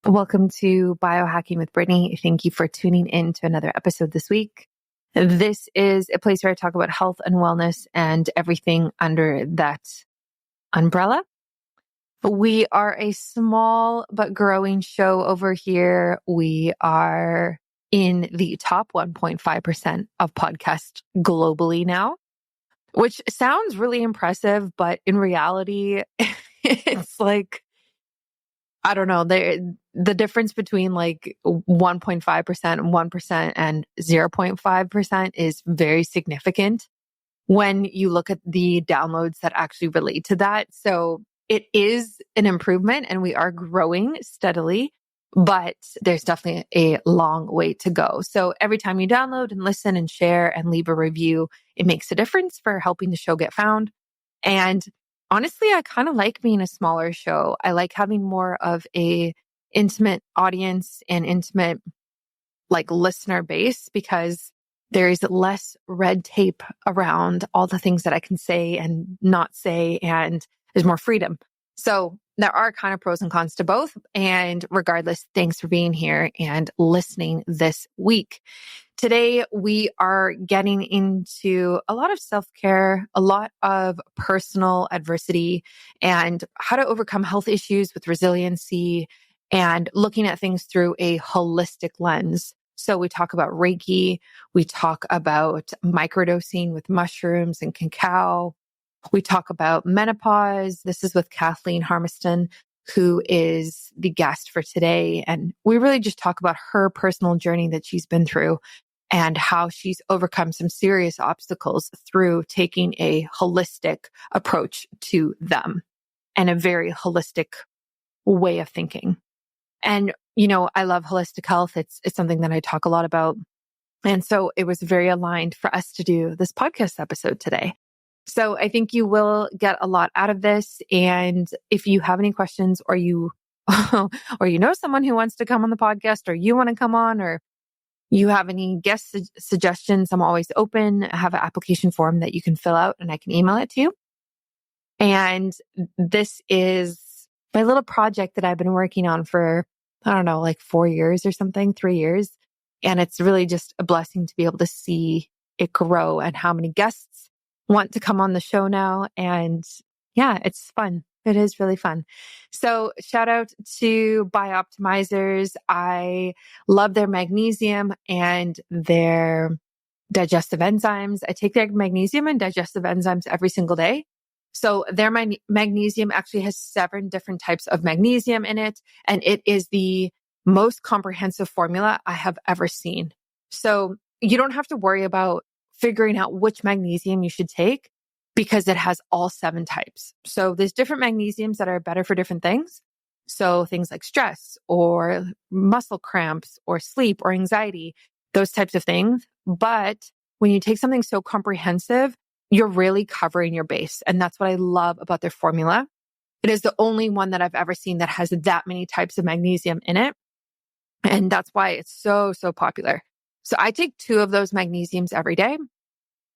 Welcome to Biohacking with Brittany. Thank you for tuning in to another episode this week. This is a place where I talk about health and wellness and everything under that umbrella. We are a small but growing show over here. We are in the top 1.5% of podcasts globally now, which sounds really impressive, but in reality, it's like, I don't know, the difference between like 1.5% and 1% and 0.5% is very significant when you look at the downloads that actually relate to that. So it is an improvement and we are growing steadily, but there's definitely a long way to go. So every time you download and listen and share and leave a review, it makes a difference for helping the show get found. And honestly, I kind of like being a smaller show. I like having more of a intimate audience and intimate like listener base because there is less red tape around all the things that I can say and not say, and there's more freedom. So there are kind of pros and cons to both. And regardless, thanks for being here and listening this week. Today, we are getting into a lot of self-care, a lot of personal adversity, and how to overcome health issues with resiliency and looking at things through a holistic lens. So we talk about Reiki, we talk about microdosing with mushrooms and cacao. We talk about menopause. This is with Kathleen Harmeston, who is the guest for today. And we really just talk about her personal journey that she's been through and how she's overcome some serious obstacles through taking a holistic approach to them and a very holistic way of thinking. And, you know, I love holistic health. It's something that I talk a lot about. And so it was very aligned for us to do this podcast episode today. So I think you will get a lot out of this. And if you have any questions or you, or you know someone who wants to come on the podcast or you want to come on or you have any guest suggestions, I'm always open. I have an application form that you can fill out and I can email it to you. And this is my little project that I've been working on for, I don't know, like 4 years or something, 3 years. And it's really just a blessing to be able to see it grow and how many guests want to come on the show now. And yeah, it's fun. It is really fun. So shout out to Bioptimizers. I love their magnesium and their digestive enzymes. I take their magnesium and digestive enzymes every single day. So their magnesium actually has 7 different types of magnesium in it. And it is the most comprehensive formula I have ever seen. So you don't have to worry about figuring out which magnesium you should take because it has all 7 types. So there's different magnesiums that are better for different things. So things like stress or muscle cramps or sleep or anxiety, those types of things. But when you take something so comprehensive, you're really covering your base. And that's what I love about their formula. It is the only one that I've ever seen that has that many types of magnesium in it. And that's why it's so popular. So I take 2 of those magnesiums every day.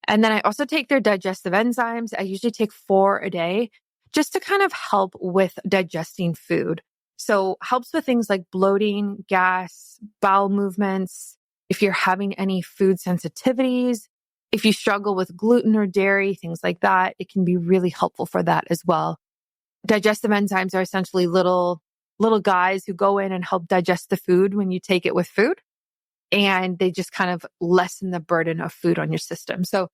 And then I also take their digestive enzymes. I usually take 4 a day just to kind of help with digesting food. So helps with things like bloating, gas, bowel movements. If you're having any food sensitivities, if you struggle with gluten or dairy, things like that, it can be really helpful for that as well. Digestive enzymes are essentially little guys who go in and help digest the food when you take it with food. And they just kind of lessen the burden of food on your system. So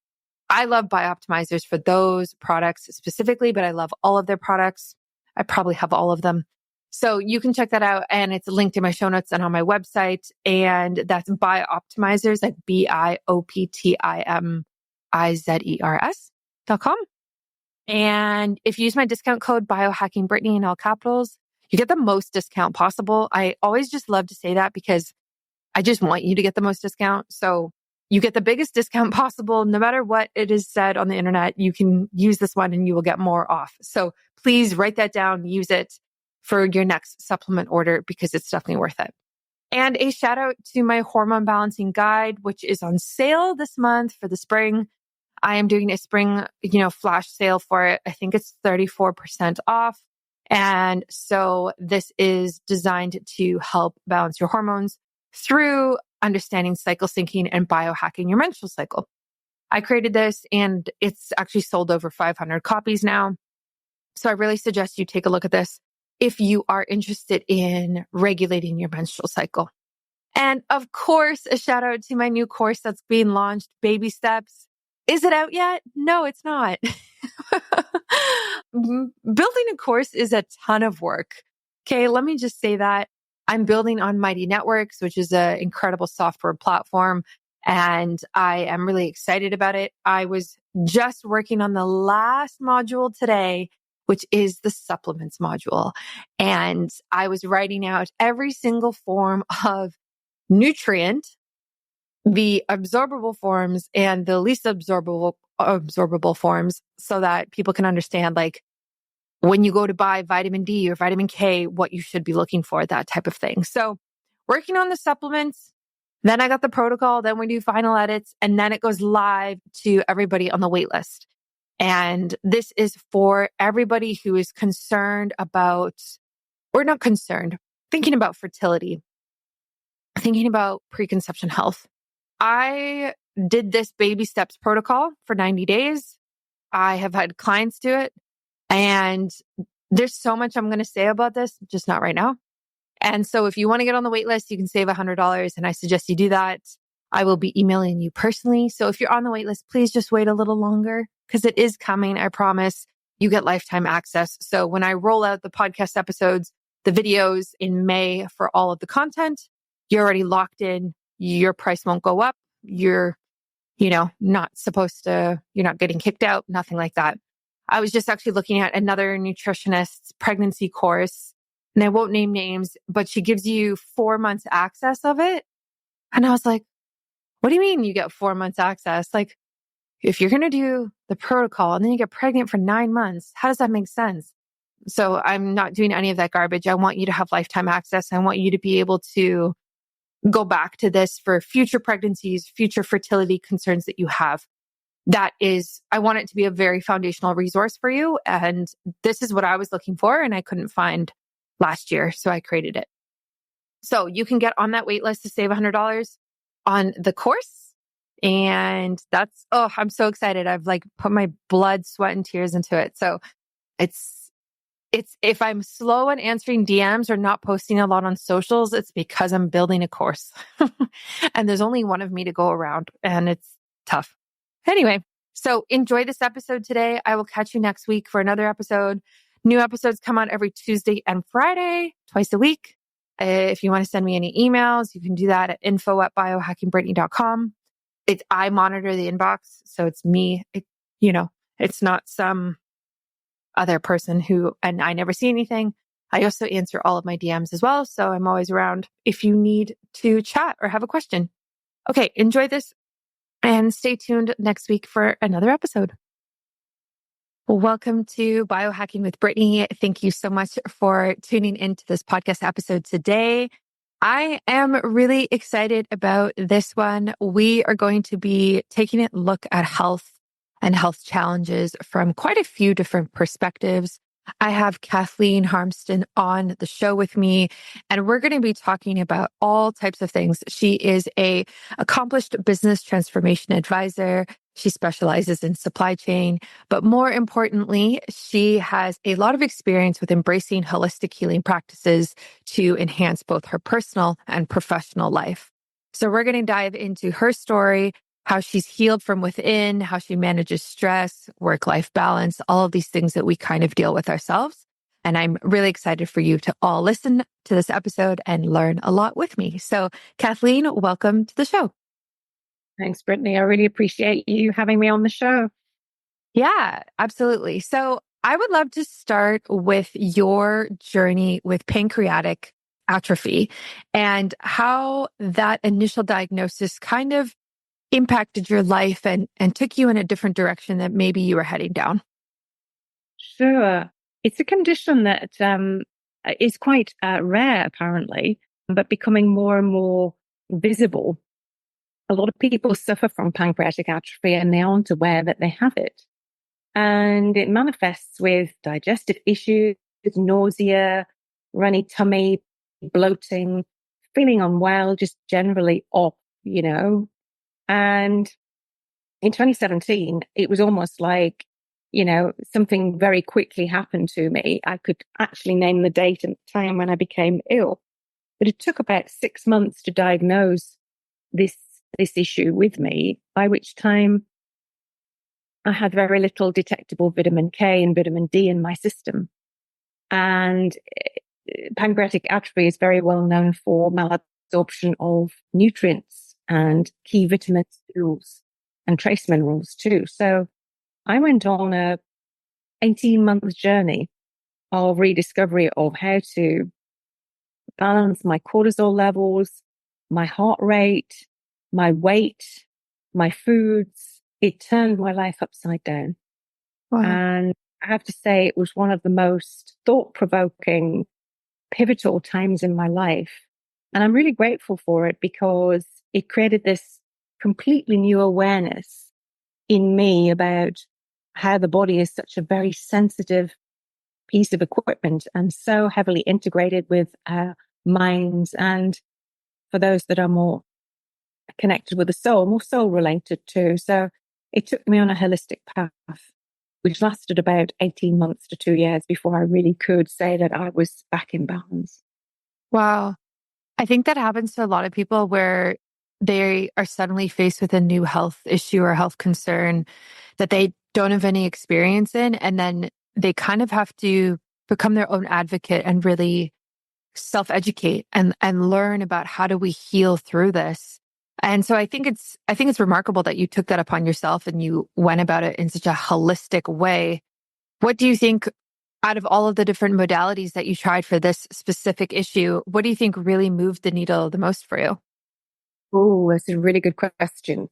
I love Bioptimizers for those products specifically, but I love all of their products. I probably have all of them. So you can check that out. And it's linked in my show notes and on my website. And that's Bioptimizers, like BIOPTIMIZERS.com. And if you use my discount code BiohackingBrittany in all capitals, you get the most discount possible. I always just love to say that because I just want you to get the most discount. So you get the biggest discount possible. No matter what it is said on the internet, you can use this one and you will get more off. So please write that down, use it for your next supplement order because it's definitely worth it. And a shout out to my hormone balancing guide, which is on sale this month for the spring. I am doing a spring, flash sale for it. I think it's 34% off. And so this is designed to help balance your hormones through understanding cycle syncing and biohacking your menstrual cycle. I created this and it's actually sold over 500 copies now. So I really suggest you take a look at this if you are interested in regulating your menstrual cycle. And of course, a shout out to my new course that's being launched, Baby Steps. Is it out yet? No, it's not. Building a course is a ton of work. Okay, let me just say that. I'm building on Mighty Networks, which is an incredible software platform, and I am really excited about it. I was just working on the last module today, which is the supplements module. And I was writing out every single form of nutrient, the absorbable forms and the least absorbable forms, so that people can understand, like, when you go to buy vitamin D or vitamin K, what you should be looking for, that type of thing. So working on the supplements, then I got the protocol, then we do final edits, and then it goes live to everybody on the waitlist. And this is for everybody who is concerned about, or not concerned, thinking about fertility, thinking about preconception health. I did this baby steps protocol for 90 days. I have had clients do it. And there's so much I'm going to say about this, just not right now. And so if you want to get on the wait list, you can save $100. And I suggest you do that. I will be emailing you personally. So if you're on the wait list, please just wait a little longer because it is coming. I promise you get lifetime access. So when I roll out the podcast episodes, the videos in May for all of the content, you're already locked in. Your price won't go up. You're not supposed to, you're not getting kicked out, nothing like that. I was just actually looking at another nutritionist's pregnancy course, and I won't name names, but she gives you 4 months access of it. And I was like, what do you mean you get 4 months access? Like, if you're going to do the protocol and then you get pregnant for 9 months, how does that make sense? So I'm not doing any of that garbage. I want you to have lifetime access. I want you to be able to go back to this for future pregnancies, future fertility concerns that you have. I want it to be a very foundational resource for you. And this is what I was looking for and I couldn't find last year. So I created it. So you can get on that wait list to save $100 on the course. And I'm so excited. I've put my blood, sweat, and tears into it. So it's if I'm slow on answering DMs or not posting a lot on socials, it's because I'm building a course and there's only one of me to go around and it's tough. Anyway, so enjoy this episode today. I will catch you next week for another episode. New episodes come out every Tuesday and Friday, twice a week. If you want to send me any emails, you can do that at info@biohackingbrittany.com. I monitor the inbox, so it's me. It's not some other person and I never see anything. I also answer all of my DMs as well. So I'm always around if you need to chat or have a question. Okay, enjoy this and stay tuned next week for another episode. Welcome to Biohacking with Brittany. Thank you so much for tuning into this podcast episode today. I am really excited about this one. We are going to be taking a look at health and health challenges from quite a few different perspectives. I have Kathleen Harmeston on the show with me, and we're going to be talking about all types of things. She is an accomplished business transformation advisor. She specializes in supply chain, but more importantly, she has a lot of experience with embracing holistic healing practices to enhance both her personal and professional life. So we're going to dive into her story, how she's healed from within, how she manages stress, work-life balance, all of these things that we kind of deal with ourselves. And I'm really excited for you to all listen to this episode and learn a lot with me. So Kathleen, welcome to the show. Thanks, Brittany. I really appreciate you having me on the show. Yeah, absolutely. So I would love to start with your journey with pancreatic atrophy and how that initial diagnosis kind of impacted your life and took you in a different direction that maybe you were heading down. Sure. It's a condition that is quite rare, apparently, but becoming more and more visible. A lot of people suffer from pancreatic atrophy and they aren't aware that they have it. And it manifests with digestive issues, with nausea, runny tummy, bloating, feeling unwell, just generally off, And in 2017, it was almost like, something very quickly happened to me. I could actually name the date and time when I became ill. But it took about 6 months to diagnose this issue with me, by which time I had very little detectable vitamin K and vitamin D in my system. And pancreatic atrophy is very well known for malabsorption of nutrients and key vitamins and trace minerals too. So I went on a 18-month journey of rediscovery of how to balance my cortisol levels, my heart rate, my weight, my foods. It turned my life upside down. Wow. And I have to say, it was one of the most thought-provoking, pivotal times in my life. And I'm really grateful for it because it created this completely new awareness in me about how the body is such a very sensitive piece of equipment and so heavily integrated with our minds. And for those that are more connected with the soul, more soul related too. So it took me on a holistic path, which lasted about 18 months to 2 years before I really could say that I was back in balance. Wow. I think that happens to a lot of people where they are suddenly faced with a new health issue or health concern that they don't have any experience in. And then they kind of have to become their own advocate and really self-educate and learn about how do we heal through this. And so I think it's remarkable that you took that upon yourself and you went about it in such a holistic way. What do you think, out of all of the different modalities that you tried for this specific issue, what do you think really moved the needle the most for you? Oh, that's a really good question.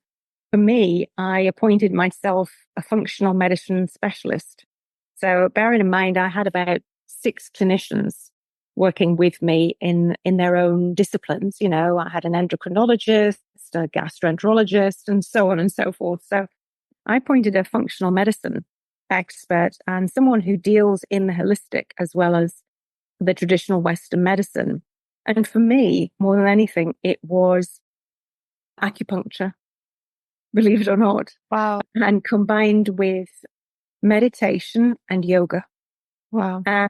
For me, I appointed myself a functional medicine specialist. So bearing in mind, I had about 6 clinicians working with me in their own disciplines. I had an endocrinologist, a gastroenterologist, and so on and so forth. So I appointed a functional medicine expert and someone who deals in the holistic as well as the traditional Western medicine. And for me, more than anything, it was acupuncture, believe it or not. Wow. And combined with meditation and yoga. Wow. And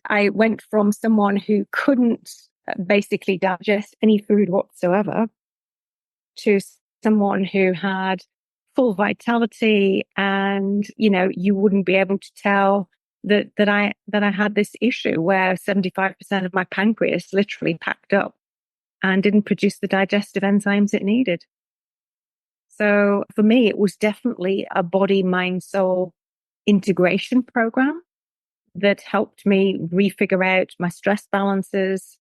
I went from someone who couldn't basically digest any food whatsoever to someone who had full vitality, and you wouldn't be able to tell that I had this issue where 75% of my pancreas literally packed up and didn't produce the digestive enzymes it needed. So for me, it was definitely a body, mind, soul integration program that helped me refigure out my stress balances,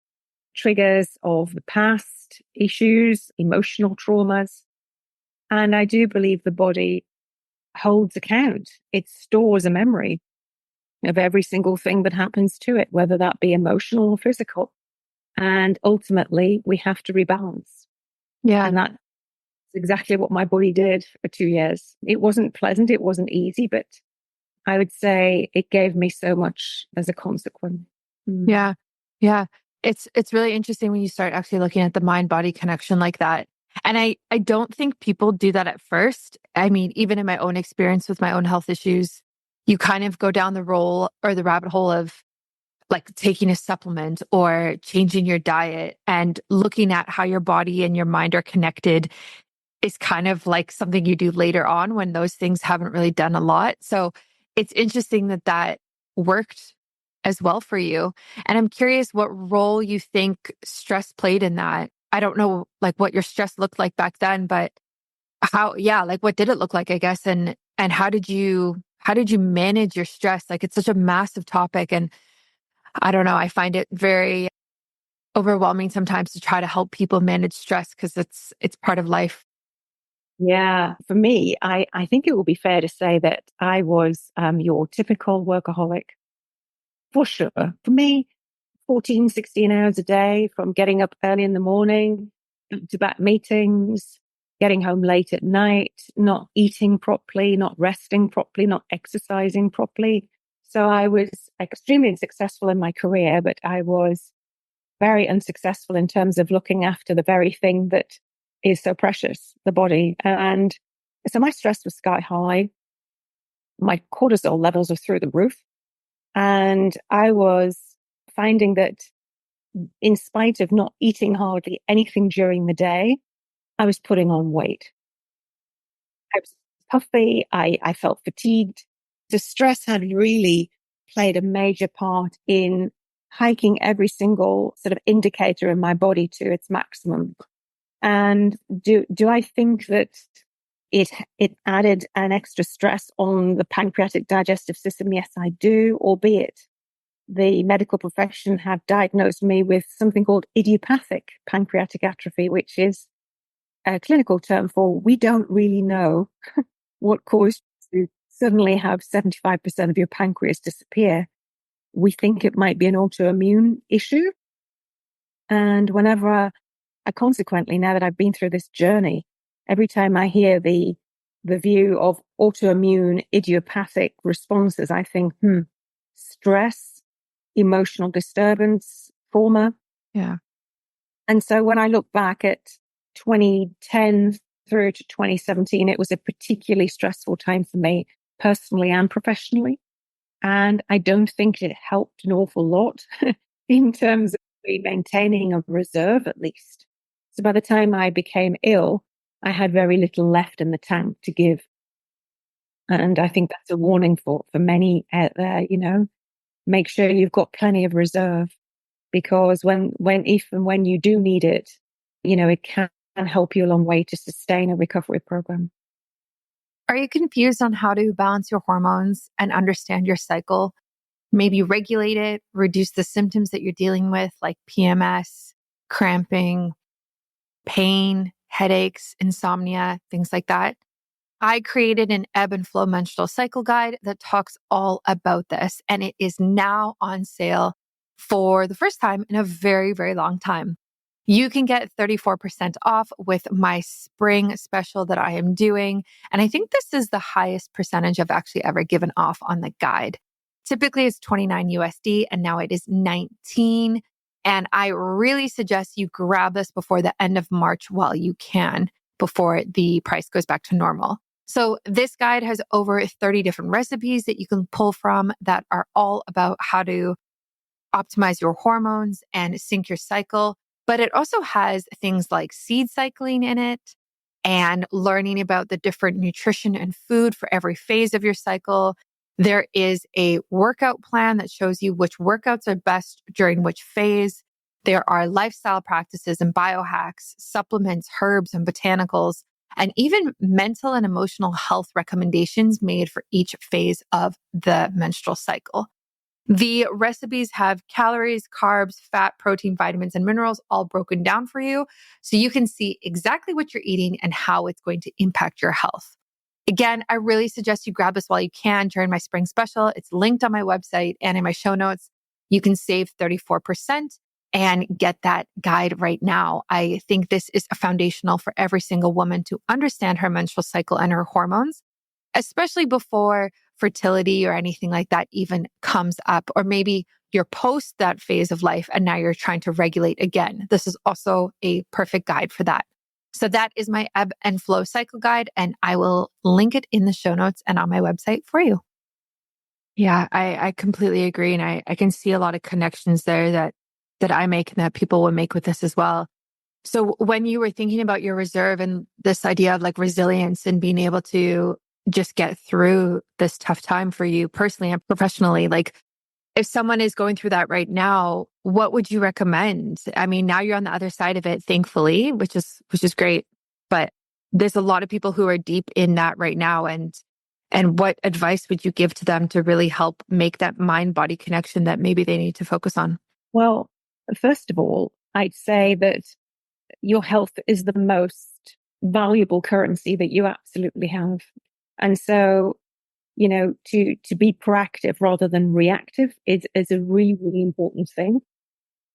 triggers of the past, issues, emotional traumas. And I do believe the body holds account. It stores a memory of every single thing that happens to it, whether that be emotional or physical. And ultimately, we have to rebalance. Yeah. And that's exactly what my body did for 2 years. It wasn't pleasant. It wasn't easy, but I would say it gave me so much as a consequence. Yeah. Yeah. It's really interesting when you start actually looking at the mind body connection like that. And I don't think people do that at first. I mean, even in my own experience with my own health issues, you kind of go down the rabbit hole of like taking a supplement or changing your diet, and looking at how your body and your mind are connected is kind of like something you do later on when those things haven't really done a lot. So it's interesting that worked as well for you. And I'm curious what role you think stress played in that. I don't know like what your stress looked like back then, but like what did it look like, I guess, and how did you manage your stress? Like it's such a massive topic, and I don't know, I find it very overwhelming sometimes to try to help people manage stress because it's part of life. Yeah, for me, I think it will be fair to say that I was your typical workaholic, for sure. For me, 14, 16 hours a day, from getting up early in the morning, to back meetings, getting home late at night, not eating properly, not resting properly, not exercising properly, So I was extremely successful in my career, but I was very unsuccessful in terms of looking after the very thing that is so precious, the body. And so my stress was sky high. My cortisol levels were through the roof. And I was finding that in spite of not eating hardly anything during the day, I was putting on weight. I was puffy. I felt fatigued. The stress had really played a major part in hiking every single sort of indicator in my body to its maximum. And do I think that it added an extra stress on the pancreatic digestive system? Yes, I do, albeit the medical profession have diagnosed me with something called idiopathic pancreatic atrophy, which is a clinical term for we don't really know what caused you to suddenly have 75% of your pancreas disappear. We think it might be an autoimmune issue. And whenever I consequently, now that I've been through this journey, every time I hear the view of autoimmune idiopathic responses, I think, stress, emotional disturbance, trauma. Yeah. And so when I look back at 2010 through to 2017, it was a particularly stressful time for me personally and professionally. And I don't think it helped an awful lot in terms of maintaining a reserve, at least. So by the time I became ill, I had very little left in the tank to give. And I think that's a warning for many out there, make sure you've got plenty of reserve, because if and when you do need it, it can help you a long way to sustain a recovery program. Are you confused on how to balance your hormones and understand your cycle? Maybe regulate it, reduce the symptoms that you're dealing with, like PMS, cramping, pain, headaches, insomnia, things like that. I created an ebb and flow menstrual cycle guide that talks all about this, and it is now on sale for the first time in a very, very long time. You can get 34% off with my spring special that I am doing. And I think this is the highest percentage I've actually ever given off on the guide. Typically it's 29 USD and now it is 19. And I really suggest you grab this before the end of March while you can, before the price goes back to normal. So this guide has over 30 different recipes that you can pull from that are all about how to optimize your hormones and sync your cycle. But it also has things like seed cycling in it and learning about the different nutrition and food for every phase of your cycle. There is a workout plan that shows you which workouts are best during which phase. There are lifestyle practices and biohacks, supplements, herbs and botanicals, and even mental and emotional health recommendations made for each phase of the menstrual cycle. The recipes have calories, carbs, fat, protein, vitamins, and minerals all broken down for you, so you can see exactly what you're eating and how it's going to impact your health. Again, I really suggest you grab this while you can during my spring special. It's linked on my website and in my show notes. You can save 34% and get that guide right now. I think this is foundational for every single woman to understand her menstrual cycle and her hormones, especially before fertility or anything like that even comes up, or maybe you're post that phase of life and now you're trying to regulate again. This is also a perfect guide for that. So that is my ebb and flow cycle guide, and I will link it in the show notes and on my website for you. Yeah, I completely agree. And I can see a lot of connections there that I make and that people will make with this as well. So when you were thinking about your reserve and this idea of like resilience and being able to just get through this tough time for you personally and professionally, like if someone is going through that right now, what would you recommend? I mean, now you're on the other side of it, thankfully, which is great. But there's a lot of people who are deep in that right now. And what advice would you give to them to really help make that mind-body connection that maybe they need to focus on? Well, first of all, I'd say that your health is the most valuable currency that you absolutely have. And so, to be proactive rather than reactive is a really, really important thing.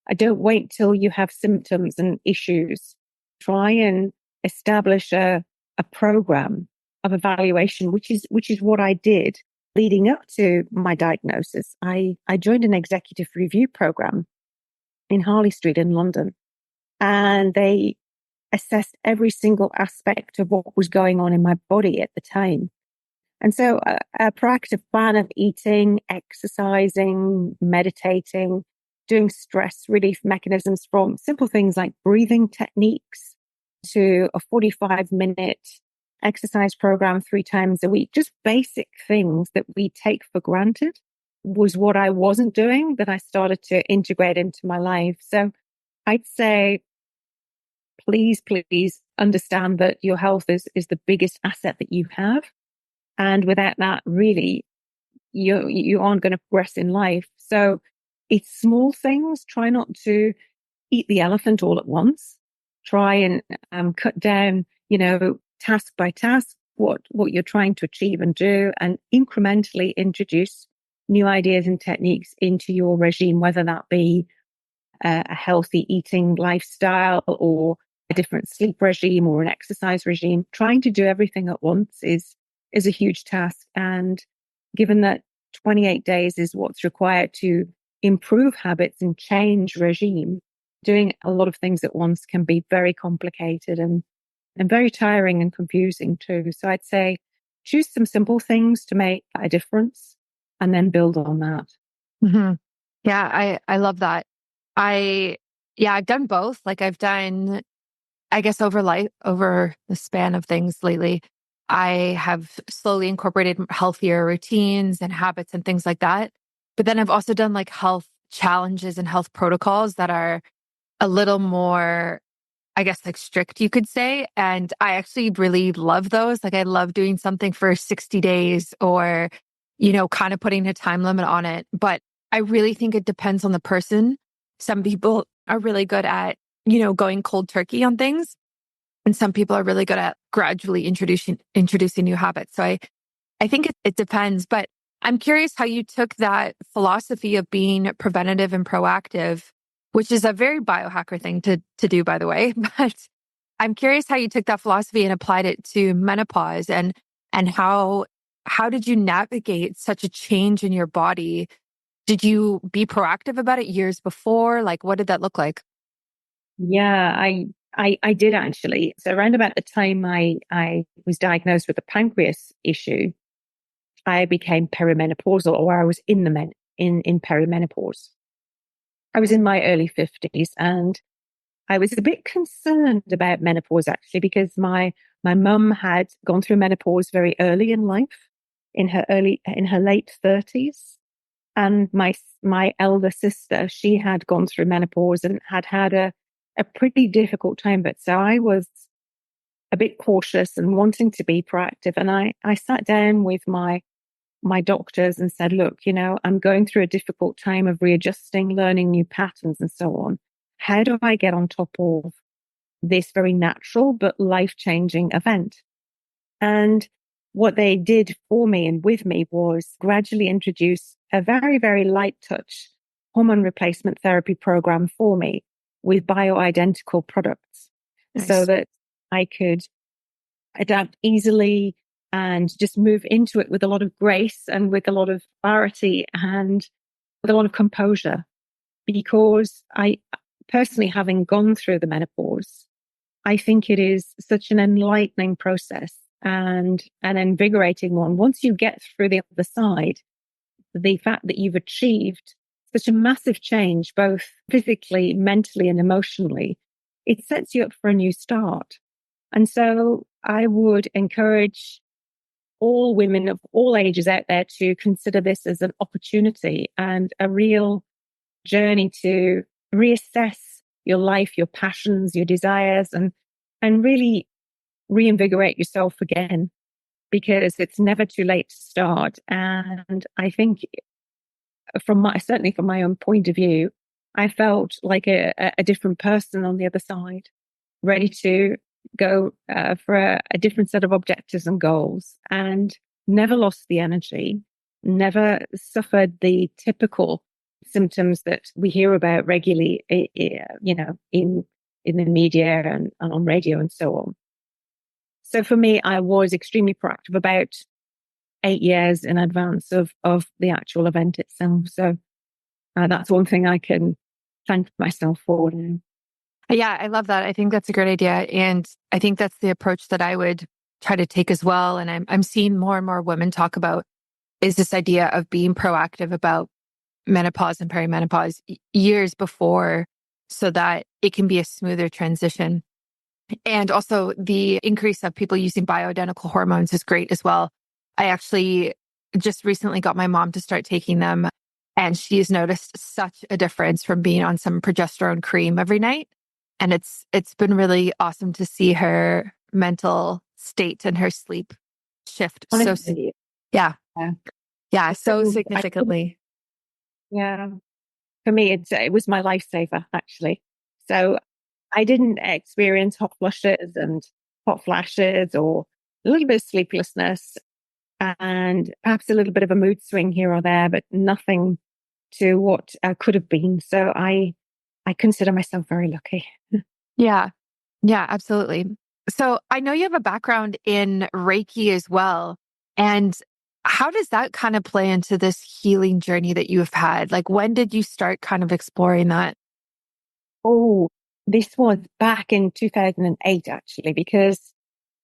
I don't wait till you have symptoms and issues. Try and establish a program of evaluation, which is what I did leading up to my diagnosis, I joined an executive review program in Harley Street in London, and they assessed every single aspect of what was going on in my body at the time. And so a proactive plan of eating, exercising, meditating, doing stress relief mechanisms, from simple things like breathing techniques to a 45-minute exercise program 3 times a week, just basic things that we take for granted, was what I wasn't doing, that I started to integrate into my life. So I'd say, please understand that your health is the biggest asset that you have. And without that, really, you aren't going to progress in life. So it's small things. Try not to eat the elephant all at once. Try and cut down, task by task, what you're trying to achieve and do, and incrementally introduce new ideas and techniques into your regime, whether that be a healthy eating lifestyle or a different sleep regime or an exercise regime. Trying to do everything at once is a huge task. And given that 28 days is what's required to improve habits and change regime, doing a lot of things at once can be very complicated and very tiring and confusing too. So I'd say choose some simple things to make a difference and then build on that. Mm-hmm. Yeah, I love that. I've done both. Like I've done, I guess over the span of things lately, I have slowly incorporated healthier routines and habits and things like that. But then I've also done like health challenges and health protocols that are a little more, I guess, like strict, you could say. And I actually really love those. Like I love doing something for 60 days or, kind of putting a time limit on it. But I really think it depends on the person. Some people are really good at, going cold turkey on things. And some people are really good at gradually introducing new habits. So I think it depends. But I'm curious how you took that philosophy of being preventative and proactive, which is a very biohacker thing to do, by the way. But I'm curious how you took that philosophy and applied it to menopause and how did you navigate such a change in your body? Did you be proactive about it years before? Like, what did that look like? Yeah, I did actually. So around about the time I was diagnosed with a pancreas issue, I became perimenopausal, or I was in perimenopause. I was in my early 50s, and I was a bit concerned about menopause actually, because my mum had gone through menopause very early in life, in her late 30s. And my elder sister, she had gone through menopause and had a pretty difficult time. But so I was a bit cautious and wanting to be proactive. And I sat down with my doctors and said, look, I'm going through a difficult time of readjusting, learning new patterns and so on. How do I get on top of this very natural but life-changing event? And what they did for me and with me was gradually introduce a very, very light touch hormone replacement therapy program for me with bioidentical products. Nice. So that I could adapt easily and just move into it with a lot of grace and with a lot of clarity and with a lot of composure. Because I personally, having gone through the menopause, I think it is such an enlightening process and an invigorating one. Once you get through the other side, the fact that you've achieved such a massive change, both physically, mentally, and emotionally, it sets you up for a new start. And so I would encourage all women of all ages out there to consider this as an opportunity and a real journey to reassess your life, your passions, your desires, and really reinvigorate yourself again, because it's never too late to start. And I think certainly from my own point of view, I felt like a different person on the other side, ready to go for a different set of objectives and goals, and never lost the energy, never suffered the typical symptoms that we hear about regularly, in the media and on radio and so on. So for me, I was extremely proactive about 8 years in advance of the actual event itself. So that's one thing I can thank myself for now. Yeah, I love that. I think that's a great idea. And I think that's the approach that I would try to take as well. And I'm seeing more and more women talk about is this idea of being proactive about menopause and perimenopause years before so that it can be a smoother transition. And also the increase of people using bioidentical hormones is great as well. I actually just recently got my mom to start taking them, and she's noticed such a difference from being on some progesterone cream every night. And it's been really awesome to see her mental state and her sleep shift. Honestly, Yeah. yeah. Yeah, so So significantly. yeah, for me, it was my lifesaver, actually. So I didn't experience hot flushes and hot flashes or a little bit of sleeplessness and perhaps a little bit of a mood swing here or there, but nothing to what could have been. So I consider myself very lucky. Yeah. Yeah, absolutely. So I know you have a background in Reiki as well. And how does that kind of play into this healing journey that you have had? Like, when did you start kind of exploring that? Oh, this was back in 2008, actually, because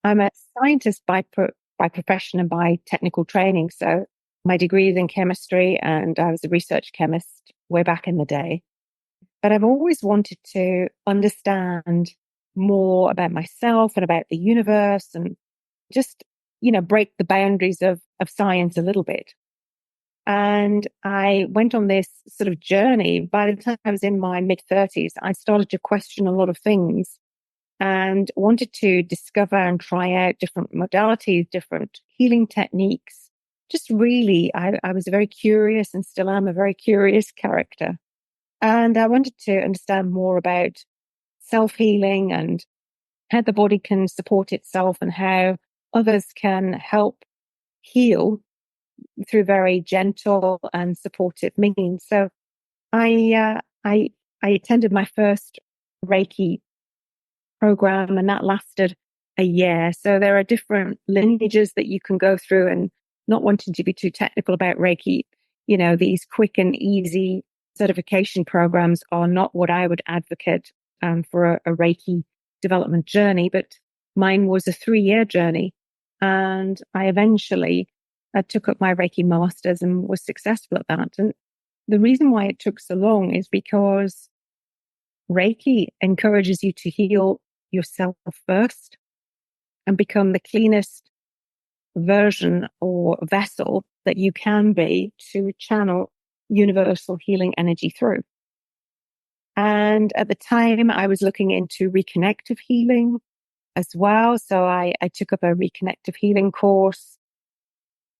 I'm a scientist by profession and by technical training. So my degree is in chemistry and I was a research chemist way back in the day. But I've always wanted to understand more about myself and about the universe and just, break the boundaries of science a little bit. And I went on this sort of journey. By the time I was in my mid 30s, I started to question a lot of things and wanted to discover and try out different modalities, different healing techniques. Just really, I was very curious and still am a very curious character. And I wanted to understand more about self healing and how the body can support itself and how others can help heal through very gentle and supportive means. So I attended my first Reiki program and that lasted a year. So there are different lineages that you can go through, and not wanting to be too technical about Reiki, these quick and easy certification programs are not what I would advocate for a Reiki development journey, but mine was a 3-year journey. And I eventually took up my Reiki masters and was successful at that. And the reason why it took so long is because Reiki encourages you to heal yourself first and become the cleanest version or vessel that you can be to channel universal healing energy through. And at the time, I was looking into reconnective healing as well. So I took up a reconnective healing course.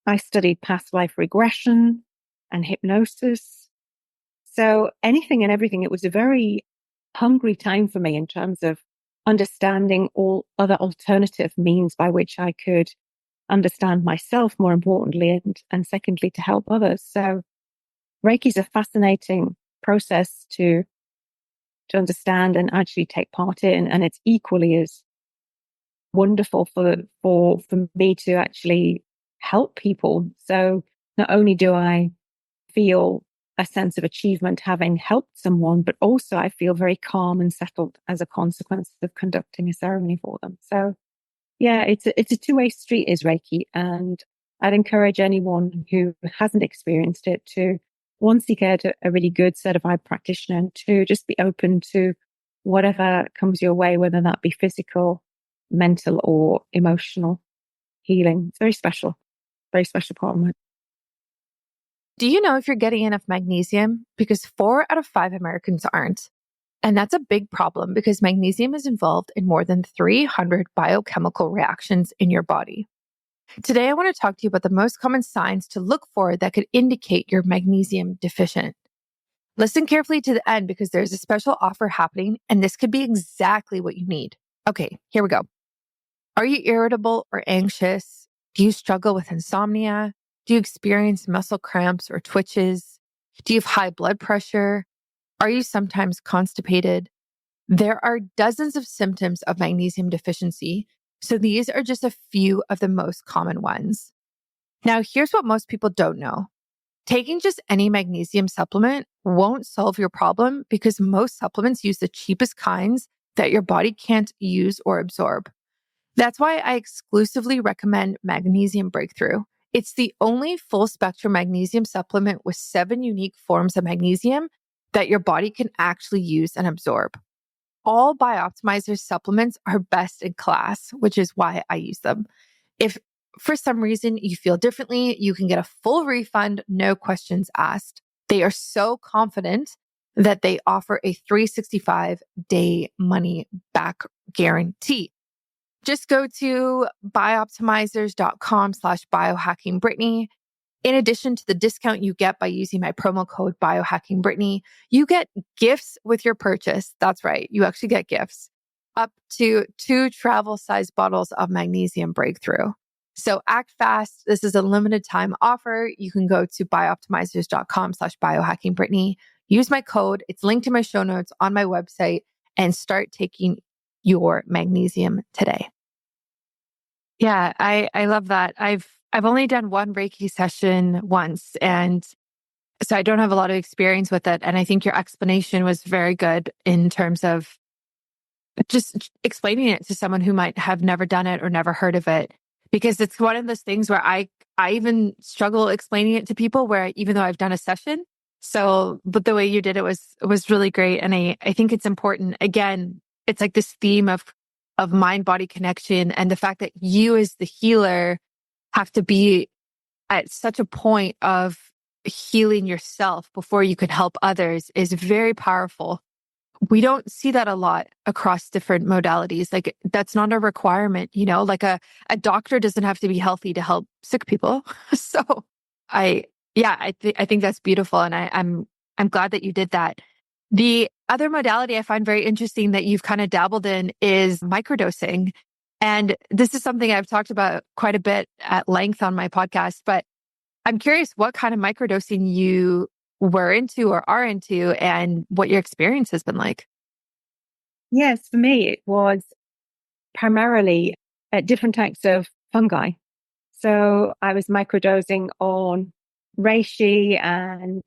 I studied past life regression and hypnosis. So anything and everything, it was a very hungry time for me in terms of understanding all other alternative means by which I could understand myself more importantly and secondly to help others. So Reiki is a fascinating process to understand and actually take part in, and it's equally as wonderful for me to actually help people. So not only do I feel a sense of achievement having helped someone, but also I feel very calm and settled as a consequence of conducting a ceremony for them. So yeah, it's a two-way street is Reiki. And I'd encourage anyone who hasn't experienced it to, one, seek out a really good certified practitioner, and two, just be open to whatever comes your way, whether that be physical, mental or emotional healing. It's very special part of my. Do you know if you're getting enough magnesium? Because 4 out of 5 Americans aren't. And that's a big problem because magnesium is involved in more than 300 biochemical reactions in your body. Today, I want to talk to you about the most common signs to look for that could indicate you're magnesium deficient. Listen carefully to the end because there's a special offer happening and this could be exactly what you need. Okay, here we go. Are you irritable or anxious? Do you struggle with insomnia? Do you experience muscle cramps or twitches? Do you have high blood pressure? Are you sometimes constipated? There are dozens of symptoms of magnesium deficiency, so these are just a few of the most common ones. Now, here's what most people don't know. Taking just any magnesium supplement won't solve your problem because most supplements use the cheapest kinds that your body can't use or absorb. That's why I exclusively recommend Magnesium Breakthrough. It's the only full spectrum magnesium supplement with 7 unique forms of magnesium that your body can actually use and absorb. All Bioptimizer's supplements are best in class, which is why I use them. If for some reason you feel differently, you can get a full refund, no questions asked. They are so confident that they offer a 365-day money back guarantee. Just go to bioptimizers.com/biohackingbrittany. In addition to the discount you get by using my promo code biohackingbrittany, you get gifts with your purchase. That's right. You actually get gifts up to 2 travel-sized bottles of Magnesium Breakthrough. So act fast. This is a limited time offer. You can go to bioptimizers.com/biohackingbrittany. Use my code. It's linked in my show notes on my website and start taking your magnesium today. Yeah, I love that. I've only done one Reiki session once, and so I don't have a lot of experience with it. And I think your explanation was very good in terms of just explaining it to someone who might have never done it or never heard of it. Because it's one of those things where I even struggle explaining it to people where even though I've done a session. So, but the way you did it was really great. And I think it's important. Again, it's like this theme of mind-body connection and the fact that you as the healer have to be at such a point of healing yourself before you can help others is very powerful. We don't see that a lot across different modalities. Like that's not a requirement, like a doctor doesn't have to be healthy to help sick people. So I think that's beautiful. And I'm glad that you did that. The other modality I find very interesting that you've kind of dabbled in is microdosing. And this is something I've talked about quite a bit at length on my podcast, but I'm curious what kind of microdosing you were into or are into and what your experience has been like. Yes, for me, it was primarily different types of fungi. So I was microdosing on reishi and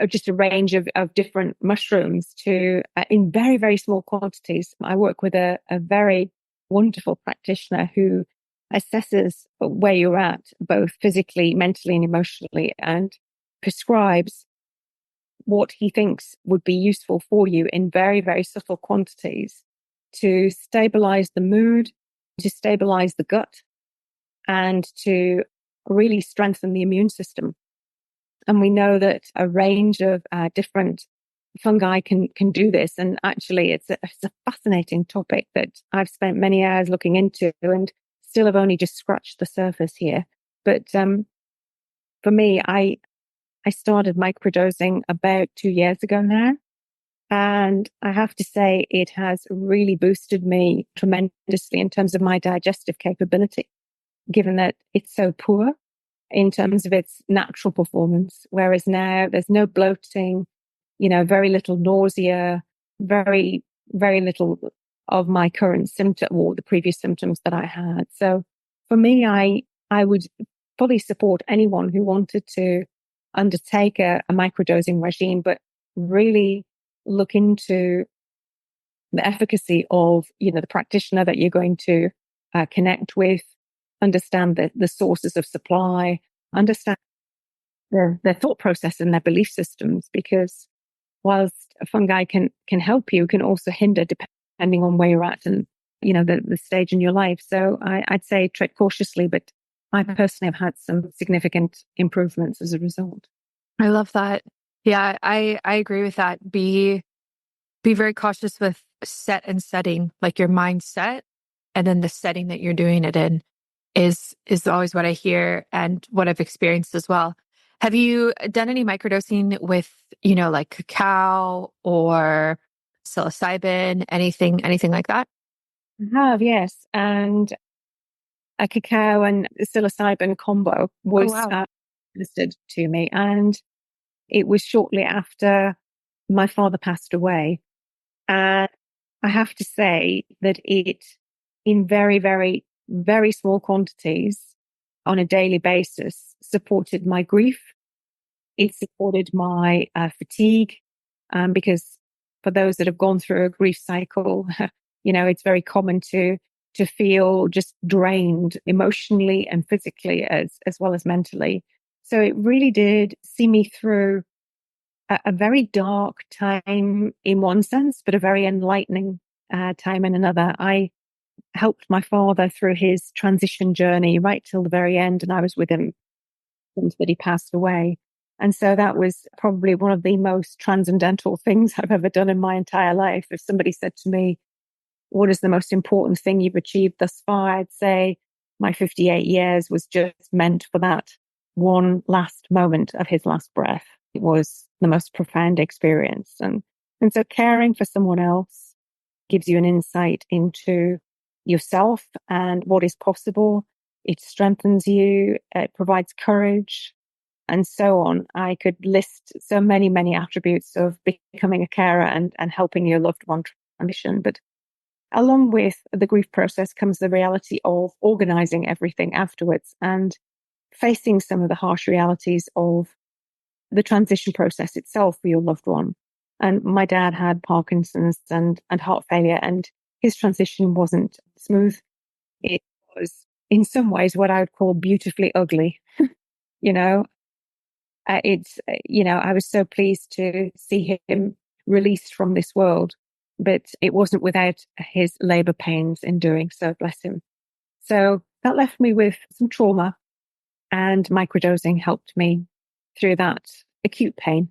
just a range of different mushrooms in very, very small quantities. I work with a very wonderful practitioner who assesses where you're at, both physically, mentally, and emotionally, and prescribes what he thinks would be useful for you in very, very subtle quantities to stabilize the mood, to stabilize the gut, and to really strengthen the immune system. And we know that a range of different fungi can do this. And actually, it's a fascinating topic that I've spent many hours looking into and still have only just scratched the surface here. But for me, I started microdosing about 2 years ago now. And I have to say, it has really boosted me tremendously in terms of my digestive capability, given that it's so poor in terms of its natural performance. Whereas now there's no bloating, very little nausea, very, very little of my current symptom or the previous symptoms that I had. So for me, I would fully support anyone who wanted to undertake a microdosing regime, but really look into the efficacy of, the practitioner that you're going to connect with, understand the sources of supply, understand their thought process and their belief systems, because whilst fungi can help you, can also hinder depending on where you're at and, the stage in your life. So I'd say tread cautiously, but I personally have had some significant improvements as a result. I love that. Yeah, I agree with that. Be very cautious with set and setting, like your mindset, and then the setting that you're doing it in is always what I hear and what I've experienced as well. Have you done any microdosing with, like cacao or psilocybin, anything like that? I have, yes. And a cacao and psilocybin combo Oh, was wow. listed to me. And it was shortly after my father passed away. And I have to say that it, in very, very, very small quantities, on a daily basis supported my grief. It supported my fatigue, because for those that have gone through a grief cycle, it's very common to feel just drained emotionally and physically as well as mentally. So it really did see me through a very dark time in one sense, but a very enlightening time in another. I helped my father through his transition journey right till the very end, and I was with him until he passed away. And so that was probably one of the most transcendental things I've ever done in my entire life. If somebody said to me, what is the most important thing you've achieved thus far? I'd say my 58 years was just meant for that one last moment of his last breath. It was the most profound experience. And so caring for someone else gives you an insight into yourself and what is possible. It strengthens you. It provides courage and so on. I could list so many, many attributes of becoming a carer and helping your loved one transition. But along with the grief process comes the reality of organizing everything afterwards and facing some of the harsh realities of the transition process itself for your loved one. And my dad had Parkinson's and heart failure, and his transition wasn't smooth. It was in some ways what I would call beautifully ugly. I was so pleased to see him released from this world, but it wasn't without his labor pains in doing so, bless him. So that left me with some trauma, and microdosing helped me through that acute pain,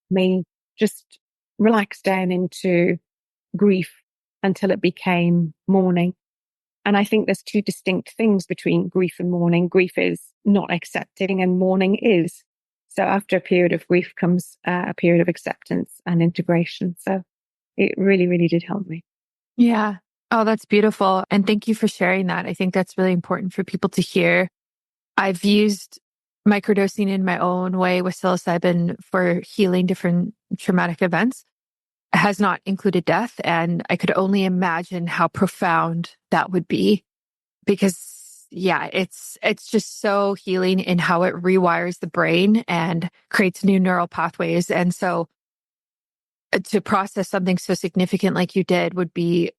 me just relax down into grief until it became mourning. And I think there's two distinct things between grief and mourning. Grief is not accepting and mourning is. So after a period of grief comes a period of acceptance and integration. So it really, really did help me. Yeah. Oh, that's beautiful. And thank you for sharing that. I think that's really important for people to hear. I've used microdosing in my own way with psilocybin for healing different traumatic events. It has not included death. And I could only imagine how profound that would be, because it's just so healing in how it rewires the brain and creates new neural pathways. And so to process something so significant like you did would be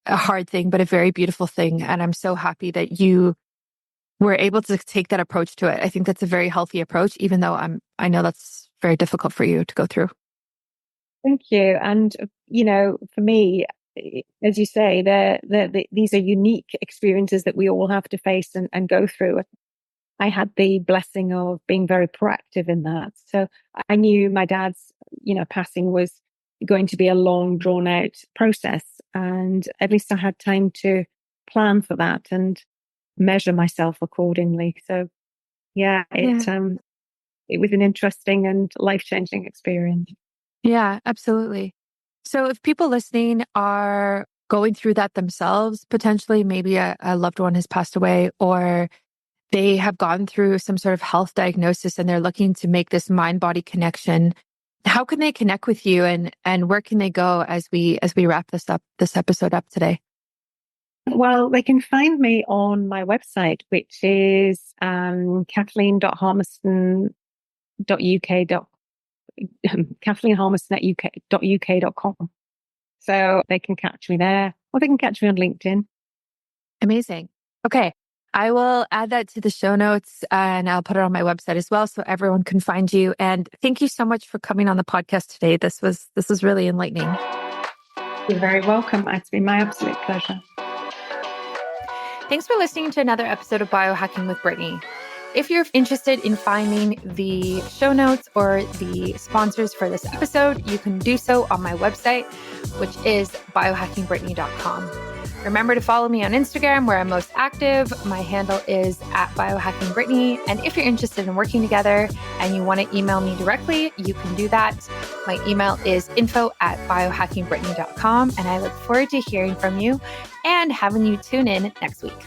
a hard thing, but a very beautiful thing. And I'm so happy that you were able to take that approach to it. I think that's a very healthy approach, even though I know that's very difficult for you to go through. Thank you. And, for me, as you say, these are unique experiences that we all have to face and go through. I had the blessing of being very proactive in that. So I knew my dad's, passing was going to be a long, drawn out process. And at least I had time to plan for that and measure myself accordingly. So it was an interesting and life-changing experience. Yeah, absolutely. So if people listening are going through that themselves, potentially maybe a loved one has passed away, or they have gone through some sort of health diagnosis and they're looking to make this mind-body connection, how can they connect with you and where can they go as we wrap this episode up today? Well, they can find me on my website, which is kathleen.harmeston.uk. kathleen.harmeston.uk.com. So they can catch me there, or they can catch me on LinkedIn. Amazing. Okay. I will add that to the show notes and I'll put it on my website as well so everyone can find you. And thank you so much for coming on the podcast today. This was really enlightening. You're very welcome. It's been my absolute pleasure. Thanks for listening to another episode of Biohacking with Brittany. If you're interested in finding the show notes or the sponsors for this episode, you can do so on my website, which is biohackingbrittany.com. Remember to follow me on Instagram, where I'm most active. My handle is @biohackingbrittany. And if you're interested in working together and you want to email me directly, you can do that. My email is info@biohackingbrittany.com. And I look forward to hearing from you and having you tune in next week.